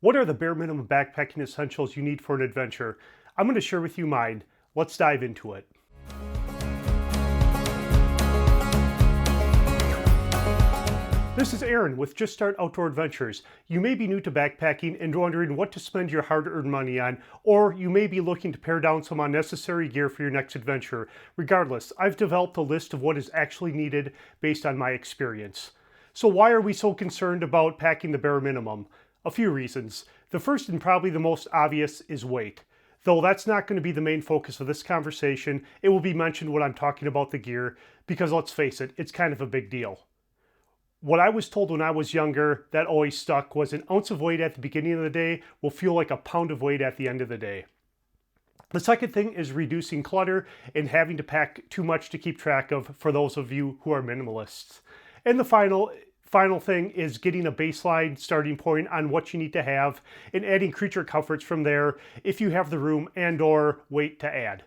What are the bare minimum backpacking essentials you need for an adventure? I'm going to share with you mine. Let's dive into it. This is Aaron with Just Start Outdoor Adventures. You may be new to backpacking and wondering what to spend your hard-earned money on, or you may be looking to pare down some unnecessary gear for your next adventure. Regardless, I've developed a list of what is actually needed based on my experience. So why are we so concerned about packing the bare minimum? A few reasons. The first and probably the most obvious is weight. Though that's not going to be the main focus of this conversation, it will be mentioned when I'm talking about the gear, because let's face it, it's kind of a big deal. What I was told when I was younger that always stuck was an ounce of weight at the beginning of the day will feel like a pound of weight at the end of the day. The second thing is reducing clutter and having to pack too much to keep track of for those of you who are minimalists. And the final thing is getting a baseline starting point on what you need to have and adding creature comforts from there if you have the room and or weight to add.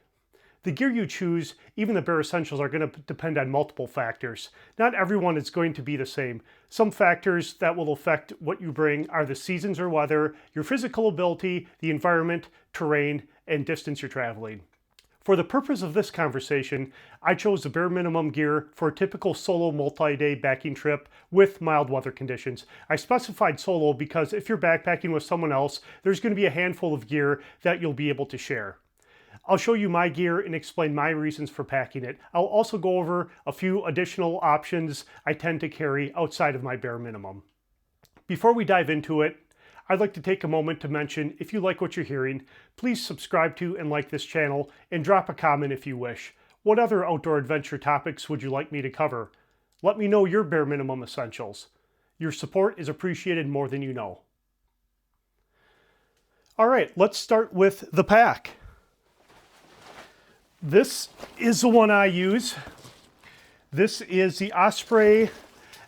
The gear you choose, even the bare essentials, are going to depend on multiple factors. Not everyone is going to be the same. Some factors that will affect what you bring are the seasons or weather, your physical ability, the environment, terrain, and distance you're traveling. For the purpose of this conversation, I chose the bare minimum gear for a typical solo multi-day backing trip with mild weather conditions. I specified solo because if you're backpacking with someone else, there's going to be a handful of gear that you'll be able to share. I'll show you my gear and explain my reasons for packing it. I'll also go over a few additional options I tend to carry outside of my bare minimum. Before we dive into it, I'd like to take a moment to mention, if you like what you're hearing, please subscribe to and like this channel and drop a comment if you wish. What other outdoor adventure topics would you like me to cover? Let me know your bare minimum essentials. Your support is appreciated more than you know. All right, let's start with the pack. This is the one I use. This is the Osprey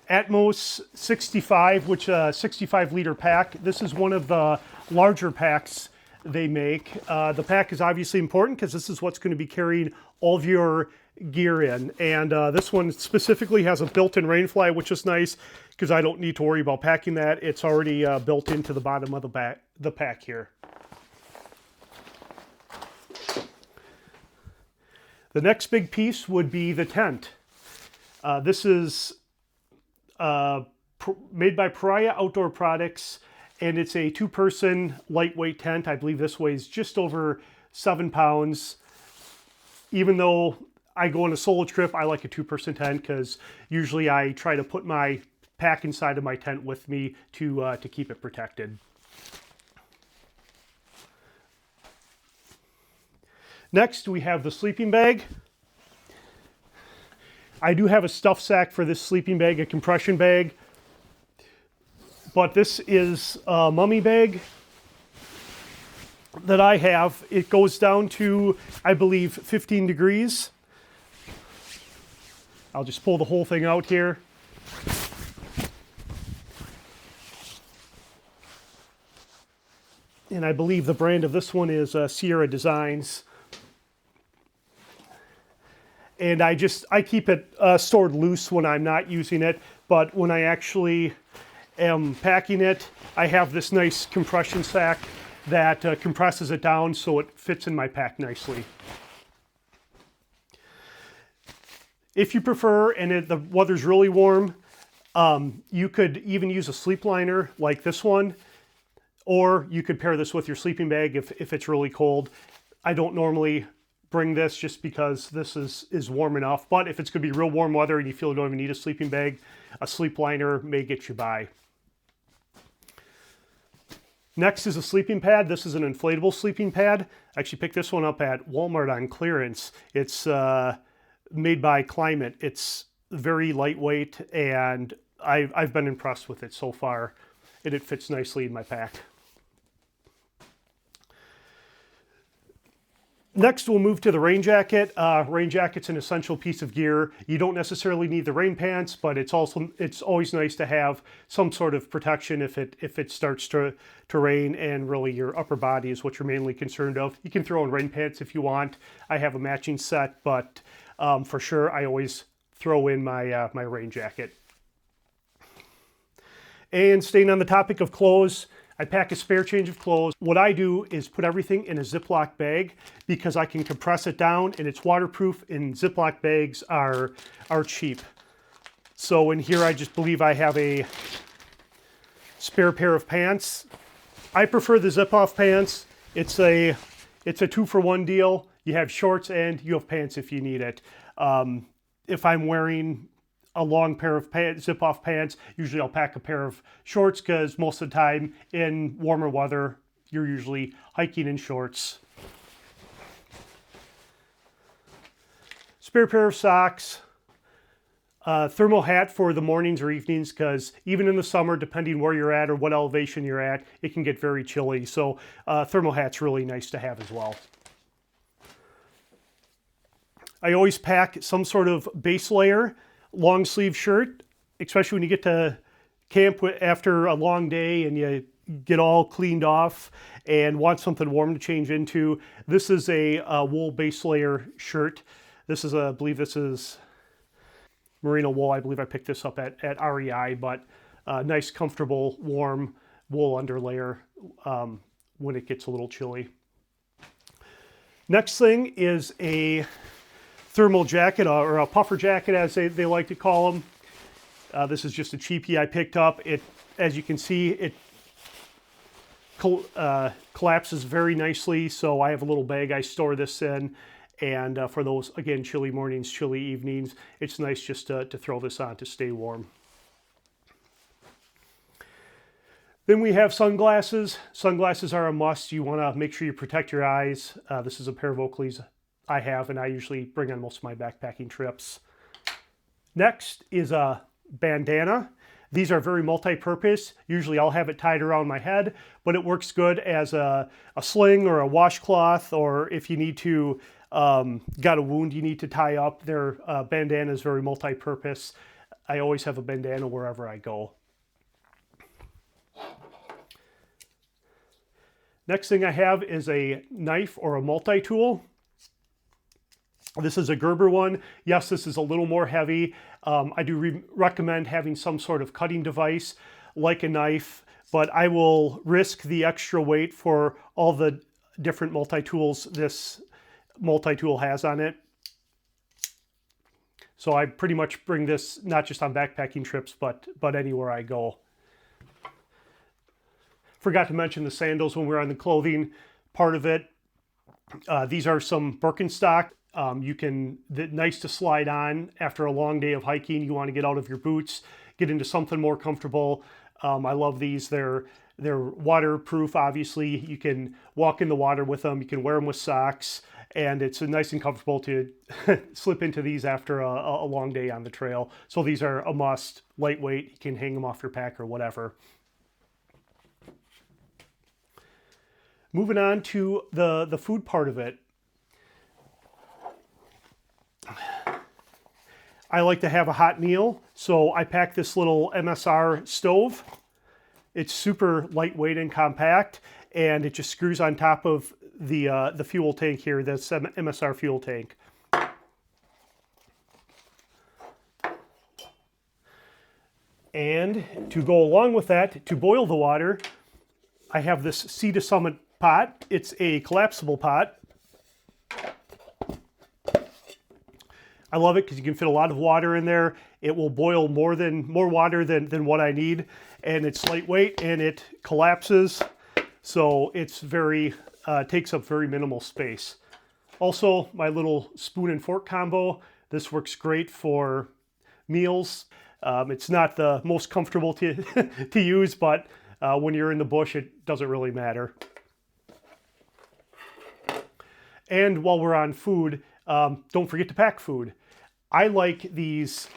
Atmos 65, which is a 65 liter pack. This is one of the larger packs they make. The pack is obviously important because this is what's going to be carrying all of your gear in. And this one specifically has a built-in rain fly, which is nice because I don't need to worry about packing that. It's already built into the bottom of the pack here. The next big piece would be the tent. This is made by Pare Outdoor Products, and it's a two-person lightweight tent. I believe this weighs just over 7 pounds. Even though I go on a solo trip, I like a two-person tent because usually I try to put my pack inside of my tent with me to keep it protected. Next, we have the sleeping bag. I do have a stuff sack for this sleeping bag, a compression bag, but this is a mummy bag that I have. It goes down to, I believe, 15 degrees. I'll just pull the whole thing out here. And I believe the brand of this one is Sierra Designs. And I keep it stored loose when I'm not using it, but when I actually am packing it, I have this nice compression sack that compresses it down so it fits in my pack nicely. If you prefer, and the weather's really warm, you could even use a sleep liner like this one, or you could pair this with your sleeping bag if it's really cold. I don't normally bring this just because this is warm enough, but if it's going to be real warm weather and you feel you don't even need a sleeping bag, a sleep liner may get you by. Next is a sleeping pad. This is an inflatable sleeping pad. I actually picked this one up at Walmart on clearance. It's made by Climate. It's very lightweight and I've been impressed with it so far, and it fits nicely in my pack. Next, we'll move to the rain jacket. Rain jacket's an essential piece of gear. You don't necessarily need the rain pants, but it's always nice to have some sort of protection if it starts to rain, and really your upper body is what you're mainly concerned of. You can throw in rain pants if you want. I have a matching set, but for sure I always throw in my my rain jacket. And staying on the topic of clothes, I pack a spare change of clothes. What I do is put everything in a Ziploc bag because I can compress it down and it's waterproof, and Ziploc bags are cheap. So in here I just believe I have a spare pair of pants. I prefer the zip-off pants. It's a 2-for-1 deal. You have shorts and you have pants if you need it. If I'm wearing a long pair of zip-off pants, usually I'll pack a pair of shorts because most of the time in warmer weather, you're usually hiking in shorts. Spare pair of socks. Thermal hat for the mornings or evenings, because even in the summer, depending where you're at or what elevation you're at, it can get very chilly. So thermal hat's really nice to have as well. I always pack some sort of base layer, long sleeve shirt, especially when you get to camp after a long day and you get all cleaned off and want something warm to change into. This is a wool base layer shirt. This is I believe this is merino wool. I believe I picked this up at REI, but nice, comfortable, warm wool underlayer when it gets a little chilly. Next thing is a thermal jacket, or a puffer jacket as they like to call them. This is just a cheapie I picked up. As you can see, it collapses very nicely, so I have a little bag I store this in. And for those, again, chilly mornings, chilly evenings, it's nice just to throw this on to stay warm. Then we have sunglasses. Sunglasses are a must. You want to make sure you protect your eyes. This is a pair of Oakleys I have, and I usually bring on most of my backpacking trips. Next is a bandana. These are very multi-purpose. Usually I'll have it tied around my head, but it works good as a sling or a washcloth, or if you need to got a wound you need to tie up. Their bandana is very multi-purpose. I always have a bandana wherever I go. Next thing I have is a knife or a multi-tool. This is a Gerber one. Yes, this is a little more heavy. I do recommend having some sort of cutting device like a knife, but I will risk the extra weight for all the different multi-tools this multi-tool has on it. So I pretty much bring this not just on backpacking trips, but anywhere I go. Forgot to mention the sandals when we were on the clothing part of it. These are some Birkenstock. Nice to slide on after a long day of hiking. You want to get out of your boots, get into something more comfortable. I love these. They're waterproof, obviously. You can walk in the water with them. You can wear them with socks. And it's nice and comfortable to slip into these after a long day on the trail. So these are a must, lightweight. You can hang them off your pack or whatever. Moving on to the food part of it. I like to have a hot meal, so I pack this little MSR stove. It's super lightweight and compact, and it just screws on top of the fuel tank here, this MSR fuel tank. And to go along with that, to boil the water, I have this Sea to Summit pot. It's a collapsible pot. I love it because you can fit a lot of water in there. It will boil more water than what I need, and it's lightweight and it collapses, so it's takes up very minimal space. Also, my little spoon and fork combo. This works great for meals. It's not the most comfortable to use, but when you're in the bush, it doesn't really matter. And while we're on food, don't forget to pack food. I like these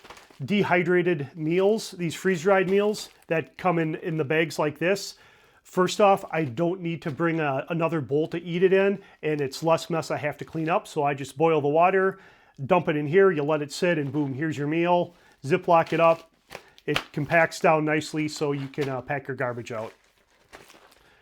dehydrated meals, these freeze-dried meals that come in the bags like this. First off, I don't need to bring another bowl to eat it in, and it's less mess I have to clean up. So I just boil the water, dump it in here, you let it sit, and boom, here's your meal. Ziploc it up. It compacts down nicely so you can pack your garbage out.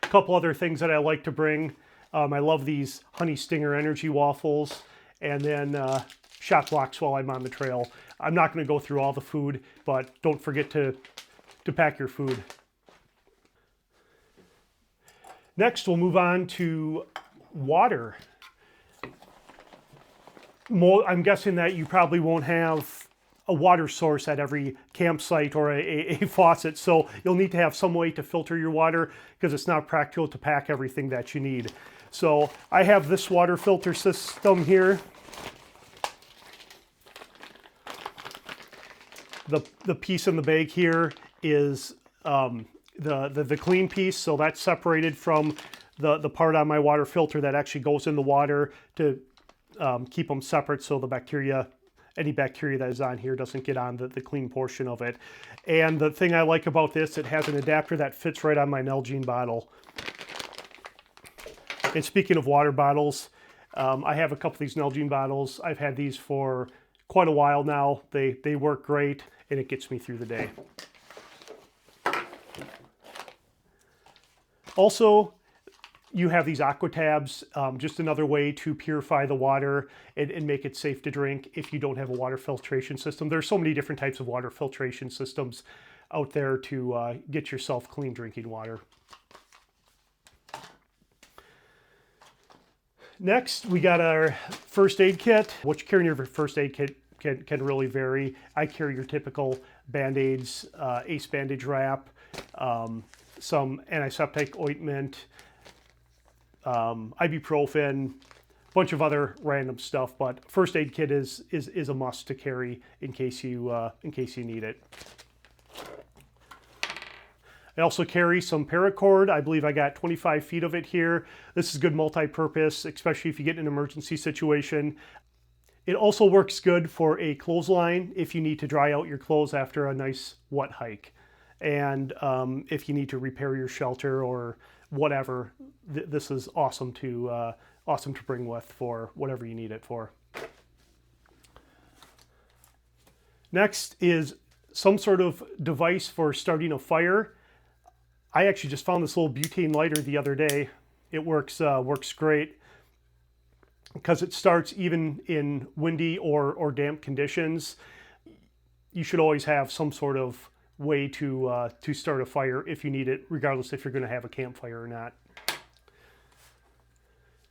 A couple other things that I like to bring. I love these Honey Stinger Energy Waffles, and then shot blocks while I'm on the trail. I'm not going to go through all the food, but don't forget to pack your food. Next, we'll move on to water. I'm guessing that you probably won't have a water source at every campsite or a faucet, so you'll need to have some way to filter your water because it's not practical to pack everything that you need. So I have this water filter system here. The piece in the bag here is the clean piece, so that's separated from the part on my water filter that actually goes in the water to keep them separate so the bacteria, any bacteria that is on here doesn't get on the clean portion of it. And the thing I like about this, it has an adapter that fits right on my Nalgene bottle. And speaking of water bottles, I have a couple of these Nalgene bottles. I've had these for quite a while now. They work great and it gets me through the day. Also, you have these aqua tabs, just another way to purify the water and make it safe to drink if you don't have a water filtration system. There's so many different types of water filtration systems out there to get yourself clean drinking water. Next, we got our first aid kit. What you carry in your first aid kit can really vary. I carry your typical Band-Aids, Ace bandage wrap, some antiseptic ointment, ibuprofen, a bunch of other random stuff, but first aid kit is a must to carry in case you need it. I also carry some paracord. I believe I got 25 feet of it here. This is good multi-purpose, especially if you get in an emergency situation. It also works good for a clothesline if you need to dry out your clothes after a nice wet hike. And if you need to repair your shelter or whatever, this is awesome to bring with for whatever you need it for. Next is some sort of device for starting a fire. I actually just found this little butane lighter the other day. It works great because it starts even in windy or damp conditions. You should always have some sort of way to start a fire if you need it, regardless if you're going to have a campfire or not.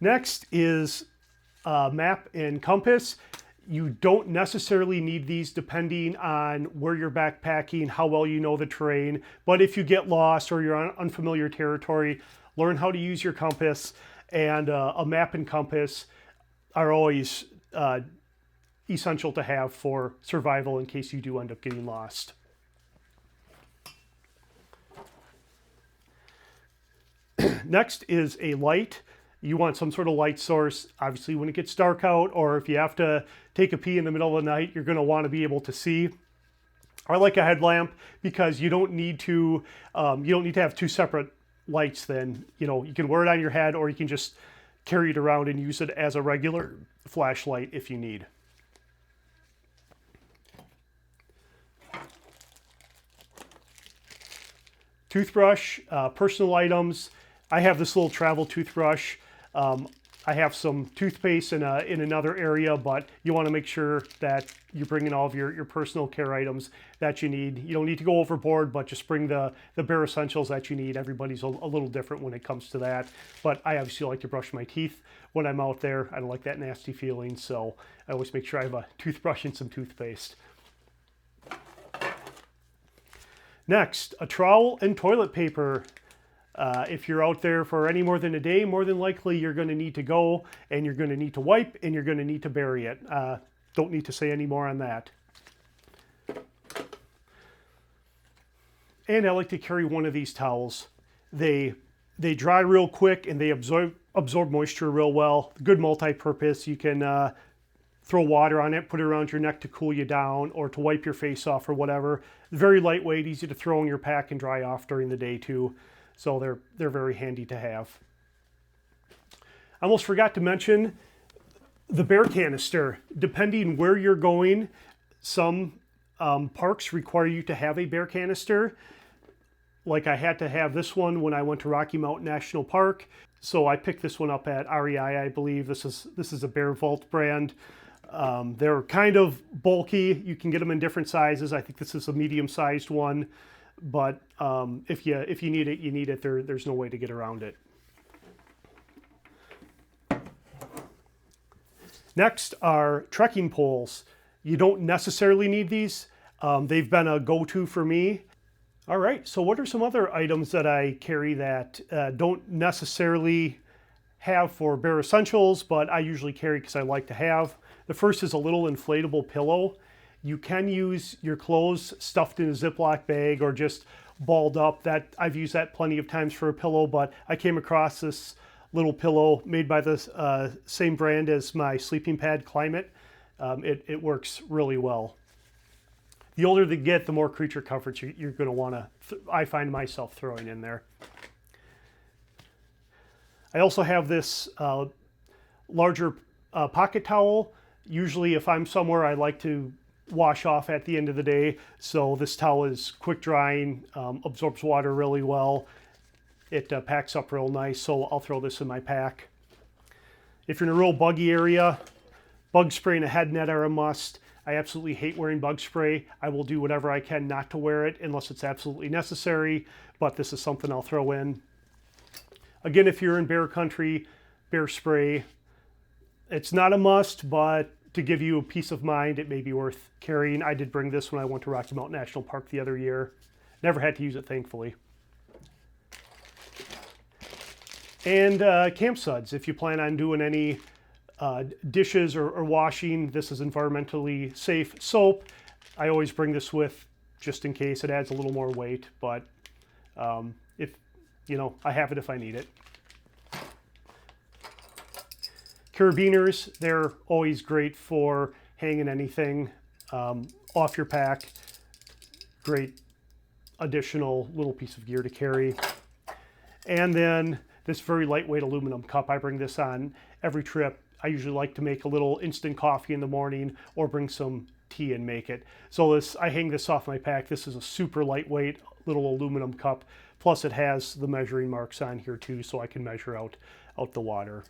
Next is a map and compass. You don't necessarily need these depending on where you're backpacking, how well you know the terrain, but if you get lost or you're on unfamiliar territory, learn how to use your compass, and a map and compass are always essential to have for survival in case you do end up getting lost. Next is a light. You want some sort of light source. Obviously, when it gets dark out, or if you have to take a pee in the middle of the night, you're going to want to be able to see. I like a headlamp because you don't need to have two separate lights. Then you can wear it on your head, or you can just carry it around and use it as a regular flashlight if you need. Toothbrush, personal items. I have this little travel toothbrush. I have some toothpaste in another area, but you want to make sure that you're bringing all of your personal care items that you need. You don't need to go overboard, but just bring the bare essentials that you need. Everybody's a little different when it comes to that, but I obviously like to brush my teeth when I'm out there. I don't like that nasty feeling, so I always make sure I have a toothbrush and some toothpaste. Next, a trowel and toilet paper. If you're out there for any more than a day, more than likely you're going to need to go, and you're going to need to wipe, and you're going to need to bury it. Don't need to say any more on that. And I like to carry one of these towels. They dry real quick and they absorb moisture real well. Good multi-purpose. You can throw water on it, put it around your neck to cool you down, or to wipe your face off or whatever. Very lightweight, easy to throw in your pack and dry off during the day too. So they're very handy to have. I almost forgot to mention the bear canister. Depending where you're going, some parks require you to have a bear canister. Like I had to have this one when I went to Rocky Mountain National Park. So I picked this one up at REI, I believe. This is a Bear Vault brand. They're kind of bulky. You can get them in different sizes. I think this is a medium-sized one. But if you need it, you need it. There's no way to get around it. Next are trekking poles. You don't necessarily need these. They've been a go-to for me. All right, so what are some other items that I carry that don't necessarily have for bare essentials, but I usually carry because I like to have? The first is a little inflatable pillow. You can use your clothes stuffed in a Ziploc bag or just balled up. That I've used that plenty of times for a pillow, but I came across this little pillow made by the same brand as my sleeping pad, Climate. It works really well. The older they get, the more creature comforts you're going to want to, I find myself throwing in there. I also have this larger pocket towel. Usually if I'm somewhere, I like to wash off at the end of the day. So this towel is quick drying, absorbs water really well. It packs up real nice, so I'll throw this in my pack. If you're in a real buggy area, bug spray and a head net are a must. I absolutely hate wearing bug spray. I will do whatever I can not to wear it unless it's absolutely necessary, but this is something I'll throw in. Again, if you're in bear country, bear spray, it's not a must, but to give you a peace of mind, it may be worth carrying. I did bring this when I went to Rocky Mountain National Park the other year. Never had to use it, thankfully. And camp suds, if you plan on doing any dishes or washing, this is environmentally safe. Soap, I always bring this with just in case. It adds a little more weight, but if you know, I have it if I need it. Carabiners, they're always great for hanging anything off your pack. Great additional little piece of gear to carry. And then this very lightweight aluminum cup. I bring this on every trip. I usually like to make a little instant coffee in the morning or bring some tea and make it. So I hang this off my pack. This is a super lightweight little aluminum cup. Plus it has the measuring marks on here too, so I can measure out the water.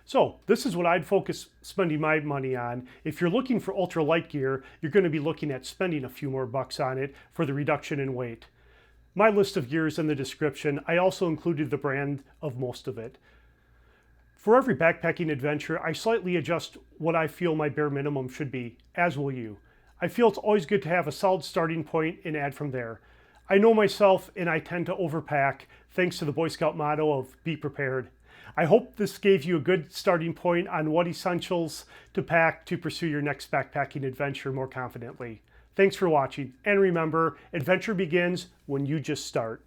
So this is what I'd focus spending my money on. If you're looking for ultralight gear, you're going to be looking at spending a few more bucks on it for the reduction in weight. My list of gear is in the description. I also included the brand of most of it. For every backpacking adventure, I slightly adjust what I feel my bare minimum should be, as will you. I feel it's always good to have a solid starting point and add from there. I know myself and I tend to overpack, thanks to the Boy Scout motto of be prepared. I hope this gave you a good starting point on what essentials to pack to pursue your next backpacking adventure more confidently. Thanks for watching, and remember, adventure begins when you just start.